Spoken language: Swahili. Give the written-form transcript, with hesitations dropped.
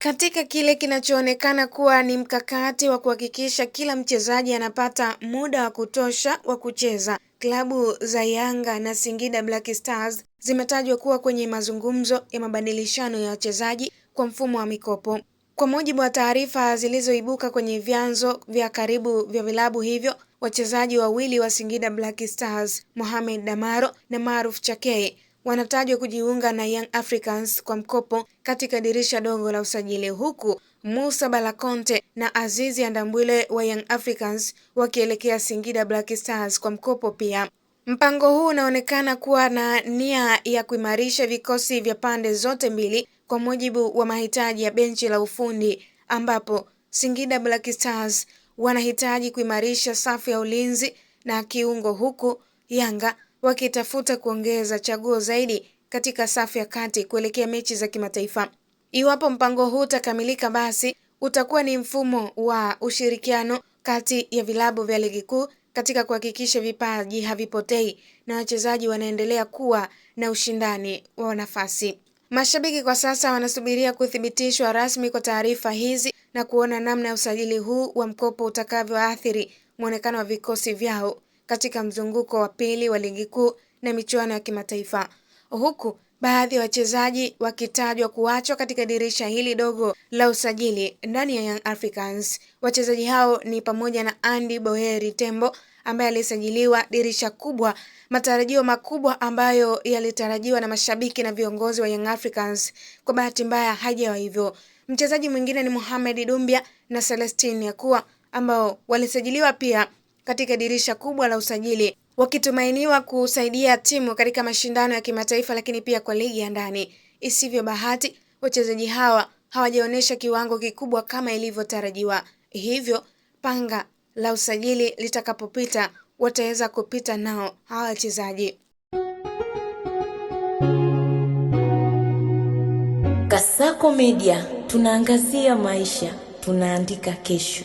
Katika kile kinachoonekana kuwa ni mkakati wa kuhakikisha kila mchezaji anapata muda wa kutosha wa kucheza, klabu za Yanga na Singida Black Stars zimetajwa kuwa kwenye mazungumzo ya mabadilishano ya wachezaji kwa mfumo wa mikopo. Kwa mujibu wa taarifa zilizoibuka kwenye vyanzo vya karibu vya vilabu hivyo, wachezaji wawili wa Singida Black Stars, Mohamed Damaro na Maruf Chakei, wanatajwa kujiunga na Young Africans kwa mkopo katika dirisha dogo la usajili, huku Musa Balakonte na Azizi Andambwile wa Young Africans wakielekea Singida Black Stars kwa mkopo pia. Mpango huu unaonekana kuwa na nia ya kuimarisha vikosi vya pande zote mbili kwa mujibu wa mahitaji ya benchi la ufundi, ambapo Singida Black Stars wanahitaji kuimarisha safu ya ulinzi na kiungo, huku Yanga wakitafuta kuongeza chaguo zaidi katika safu ya kati kuelekea mechi za kimataifa. Iwapo mpango huu utakamilika, basi utakuwa ni mfumo wa ushirikiano kati ya vilabu vya ligi kuu katika kuhakikisha vipaji havipotei na wachezaji wanaendelea kuwa na ushindani wa nafasi. Mashabiki kwa sasa wanasubiria kuthibitishwa rasmi kwa taarifa hizi na kuona namna usajili huu wa mkopo utakavyoathiri muonekano wa vikosi vyao katika mzunguko wa pili wa ligi kuu na michuano ya kimataifa, huku baadhi ya wachezaji wakitajwa kuachwa katika dirisha hili dogo la usajili ndani ya Young Africans. Wachezaji hao ni pamoja na Andy Boyeri Tembo ambaye alisajiliwa dirisha kubwa, matarajio makubwa ambayo yalitarajiwa na mashabiki na viongozi wa Young Africans. Kwa bahati mbaya hajawa hivyo. Mchezaji mwingine ni Mohamed Dumbia na Celestine Yakua ambao walisajiliwa pia katika dirisha kubwa la usajili, wakitumainiwa kusaidia timu katika mashindano ya kimataifa, lakini pia kwa ligi ya ndani. Isivyo bahati, wachezaji hawa hawajaonyesha kiwango kikubwa kama ilivyotarajiwa. Hivyo panga la usajili litakapopita, wataweza kupita nao hawa wachezaji. Kasako Media, tunaangazia maisha, tunaandika kesho.